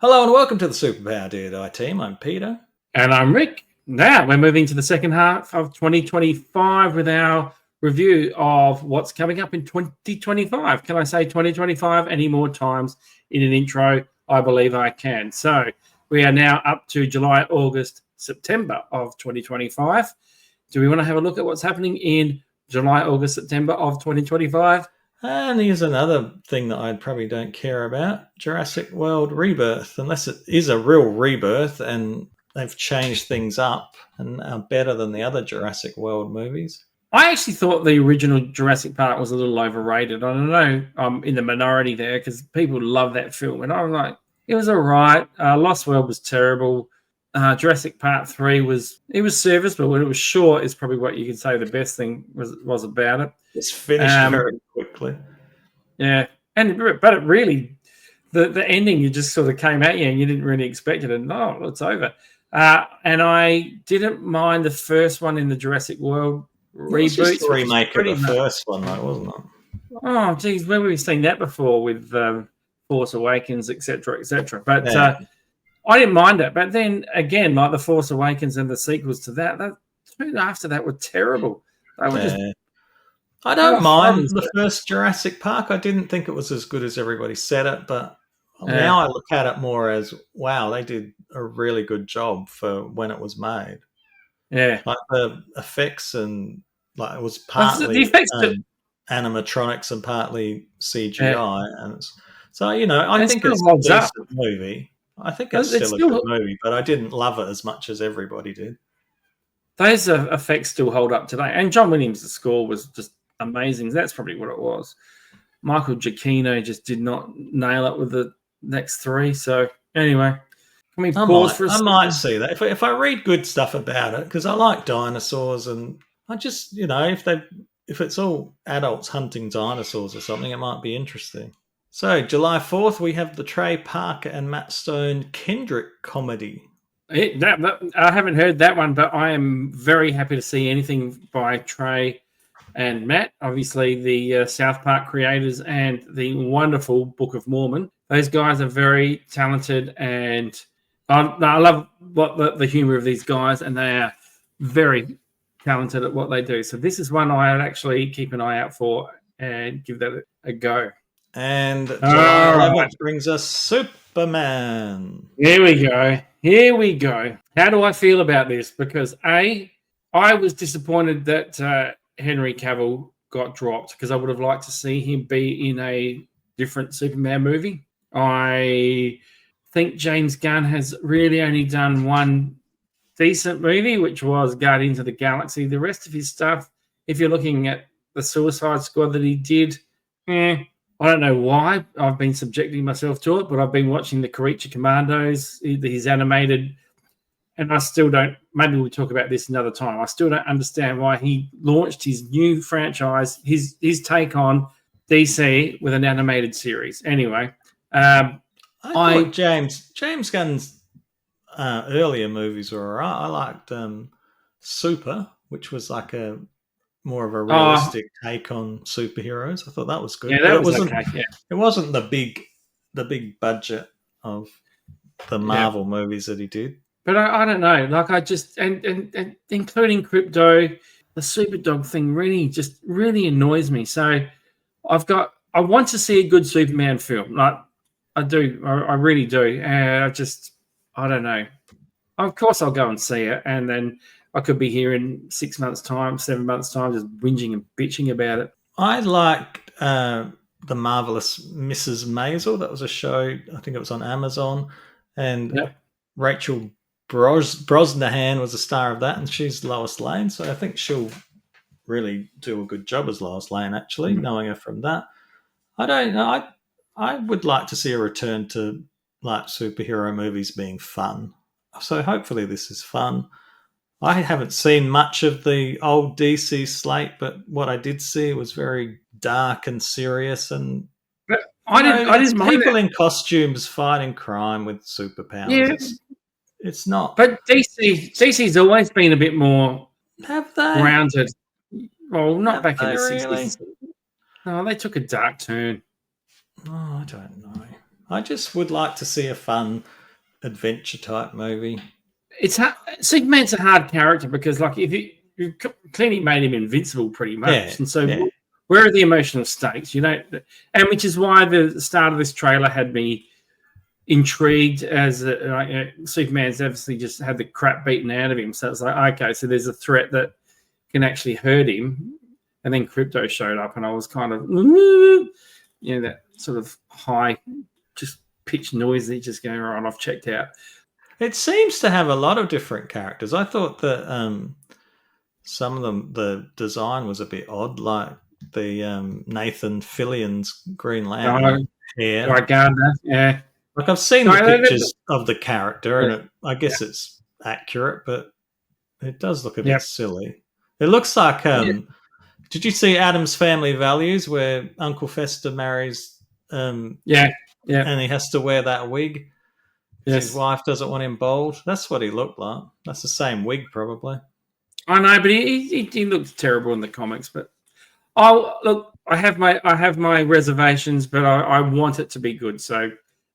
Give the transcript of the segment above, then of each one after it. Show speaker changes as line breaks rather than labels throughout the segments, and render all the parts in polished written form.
Hello and welcome to the Superpower Do or Die team. I'm Peter.
And I'm Rick. Now we're moving to the second half of 2025 with our review of what's coming up in 2025. Can I say 2025 any more times in an intro? I believe I can. So we are now up to July, August, September of 2025. Do we want to have a look at what's happening in July, August, September of 2025?
And here's another thing that I probably don't care about. Jurassic World Rebirth. Unless it is a real rebirth and they've changed things up and are better than the other Jurassic World movies.
I actually thought the original Jurassic Park was a little overrated. I don't know. I'm in the minority there because people love that film. And I'm like, it was all right. Lost World was terrible. Jurassic Park 3 was serviceable. When it was short is probably what you could say the best thing was about it.
It's finished very quickly.
Yeah. But it really, the ending, you just sort of came at you and you didn't really expect it. And, it's over. And I didn't mind the first one in the Jurassic World reboot.
It was just a remake of the first one, though, wasn't it?
Oh, geez, where have we seen that before with Force Awakens, etc., etc.? But I didn't mind it. But then again, like the Force Awakens and the sequels to that after that were terrible. They were just.
I don't mind the first Jurassic Park. I didn't think it was as good as everybody said it, but now I look at it more as, wow, they did a really good job for when it was made.
Yeah.
Like the effects and like it was partly animatronics and partly CGI. Yeah. And so, I think it's a decent movie. I think it's still a good movie, but I didn't love it as much as everybody did.
Those effects still hold up today. And John Williams' score was just amazing. That's probably what it was. Michael Giacchino just did not nail it with the next three. So anyway, can we pause for a second?
I might see that if I read good stuff about it, because I like dinosaurs, and I just if it's all adults hunting dinosaurs or something, it might be interesting. So July 4th, we have the Trey Parker and Matt Stone Kendrick comedy.
I haven't heard that one, but I am very happy to see anything by Trey and Matt. Obviously, the South Park creators and the wonderful Book of Mormon. Those guys are very talented, and I love the humor of these guys, and they are very talented at what they do. So this is one I'd actually keep an eye out for and give that a go.
And July 11th brings us Superman.
Here we go. How do I feel about this? Because I was disappointed that Henry Cavill got dropped because I would have liked to see him be in a different Superman movie. I think James Gunn has really only done one decent movie, which was Guardians of the Galaxy. The rest of his stuff, if you're looking at the Suicide Squad that he did, I don't know why I've been subjecting myself to it, but I've been watching the Creature Commandos, his animated, and I still don't, maybe we'll talk about this another time. I still don't understand why he launched his new franchise, his take on DC with an animated series. Anyway.
I thought James Gunn's earlier movies were all right. I liked Super, which was like more of a realistic take on superheroes. I thought that was good.
Yeah, that was okay. Yeah.
It wasn't the big budget of the Marvel movies that he did.
But I don't know. Like I just and including Crypto, the Superdog thing really annoys me. So I want to see a good Superman film. Like I do. I really do. And I don't know. Of course I'll go and see it, and then I could be here in 6 months' time, 7 months' time, just whinging and bitching about it.
I liked The Marvelous Mrs. Maisel. That was a show, I think it was on Amazon. And Rachel Brosnahan was the star of that, and she's Lois Lane. So I think she'll really do a good job as Lois Lane, actually, knowing her from that. I don't know. I would like to see a return to like superhero movies being fun. So hopefully this is fun. I haven't seen much of the old DC slate, but what I did see was very dark and serious. And I didn't mind people in costumes fighting crime with superpowers. Yeah. It's not.
But DC's always been a bit more grounded. Well, not back in the 60s. No, they took a dark turn.
Oh, I don't know. I just would like to see a fun adventure type movie.
It's hard. Superman's a hard character because, like, if you clearly made him invincible pretty much, and so where are the emotional stakes? You know, and which is why the start of this trailer had me intrigued as Superman's obviously just had the crap beaten out of him. So it's like, okay, so there's a threat that can actually hurt him. And then Crypto showed up, and I was kind of, that sort of high, just pitch noisy, just going, right, I've checked out.
It seems to have a lot of different characters. I thought that some of them, the design was a bit odd, like the Nathan Fillion's Green Lantern hair.
Uganda, yeah.
Like I've seen the pictures of the character, and I guess it's accurate, but it does look a bit silly. It looks like. Did you see Addams Family Values, where Uncle Fester marries? And he has to wear that wig. Yes. His wife doesn't want him bald. That's what he looked like. That's the same wig, probably.
I know, but he looks terrible in the comics. But I have my reservations, but I want it to be good. So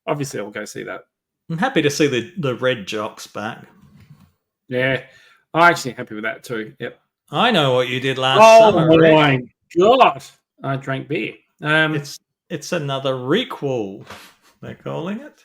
obviously, I'll go see that.
I'm happy to see the Red Jocks back.
Yeah, I'm actually happy with that too. Yep.
I know what you did last summer.
Oh my god! I drank beer.
It's another requel. They're calling it.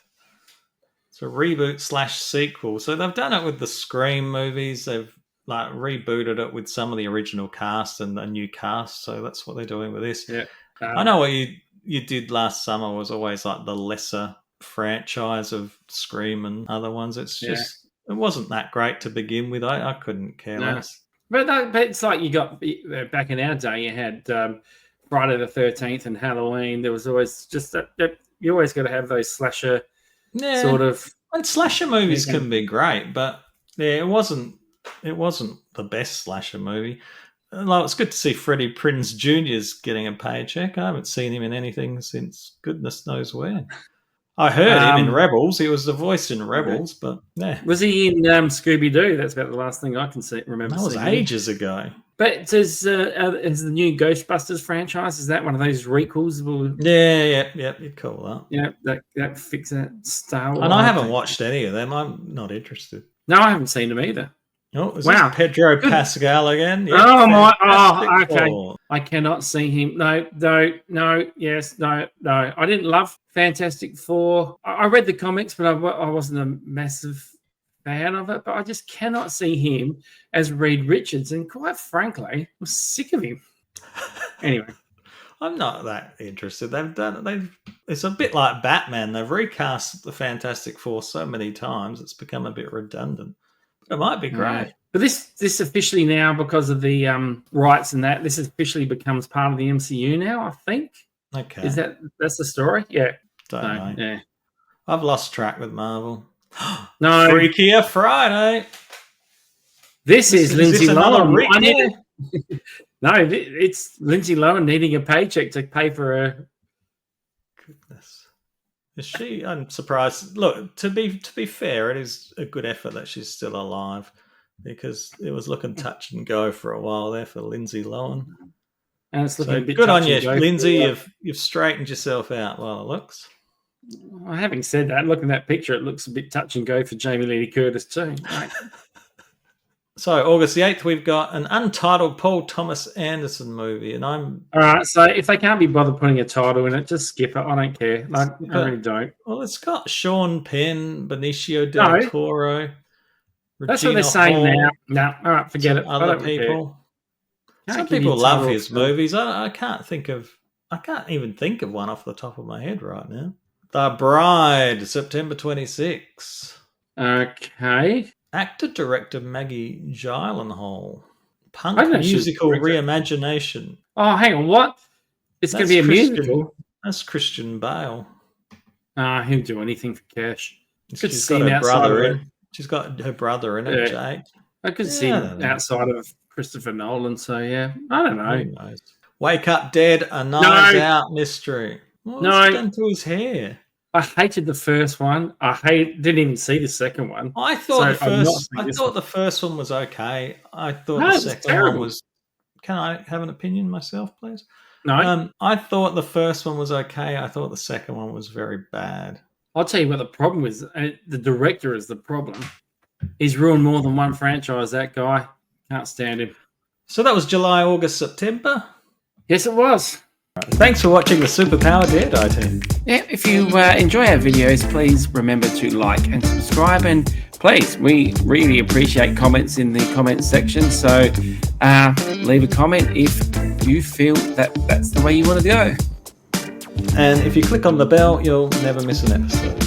It's a reboot / sequel. So they've done it with the Scream movies. They've like rebooted it with some of the original cast and a new cast. So that's what they're doing with this.
Yeah.
I know what you did last summer was always like the lesser franchise of Scream and other ones. It's just it wasn't that great to begin with. I couldn't care less.
But it's like you got back in our day. You had Friday the 13th and Halloween. There was always just that you always got to have those slasher sort of.
And slasher movies can be great, but it wasn't the best slasher movie. Like, it's good to see Freddie Prinze Jr.'s getting a paycheck. I haven't seen him in anything since goodness knows when. I heard him in Rebels. He was the voice in Rebels, but
was he in Scooby-Doo? That's about the last thing I can remember.
That was ages ago.
But is the new Ghostbusters franchise? Is that one of those requels?
Yeah, you'd call that.
Yeah, that fix that Star Wars.
And I haven't watched any of them. I'm not interested.
No, I haven't seen them either.
Oh, is this Pedro Pascal again?
Yep, okay. I cannot see him. No, yes, no. I didn't love Fantastic Four. I read the comics, but I wasn't a massive fan of it. But I just cannot see him as Reed Richards. And quite frankly, I'm sick of him. Anyway.
I'm not that interested. It's a bit like Batman. They've recast the Fantastic Four so many times, it's become a bit redundant. It might be great.
But this officially now, because of the rights and that, this officially becomes part of the MCU now, I think.
Okay.
That's the story? Yeah.
Don't know.
Yeah.
I've lost track with Marvel.
No.
Freakier Friday.
This is Lindsay Lohan. No, it's Lindsay Lohan needing a paycheck to pay for her.
Goodness. Is she? I'm surprised. Look, to be fair, it is a good effort that she's still alive, because it was looking touch and go for a while there for Lindsay Lohan.
And it's looking a bit
good on you, Lindsay. You've straightened yourself out. Well, it looks.
Well, having said that, looking at that picture, it looks a bit touch and go for Jamie Lee Curtis too. Right?
So August the 8th, we've got an untitled Paul Thomas Anderson movie, and I'm
all right. So if they can't be bothered putting a title in it, just skip it. I don't care. I really don't.
Well, it's got Sean Penn, Benicio del Toro.
That's what they're saying now. No, all right, forget it.
Other people. Some people love his movies. I can't even think of one off the top of my head right now. The Bride, September 26th.
Okay.
Actor-director Maggie Gyllenhaal. Punk musical reimagination.
Oh, hang on. What? It's going to be a musical?
That's Christian Bale.
He'll do anything for cash.
She's got her brother in. She's got her brother in it, Jake.
I could see him outside of Christopher Nolan, so yeah. I don't know.
Who knows? Wake Up Dead, a Knives Out mystery. What's done to his hair?
I hated the first one. Didn't even see the second one.
I thought the first one was okay. I thought the second one was. Can I have an opinion myself, please?
No,
I thought the first one was okay. I thought the second one was very bad.
I'll tell you what the problem is. The director is the problem. He's ruined more than one franchise. That guy, can't stand him.
So that was July, August, September.
Yes, it was.
Thanks for watching the Superpower Dead team.
Yeah, if you enjoy our videos, please remember to like and subscribe, and please, we really appreciate comments in the comments section. So leave a comment if you feel that that's the way you want to go.
And if you click on the bell, you'll never miss an episode.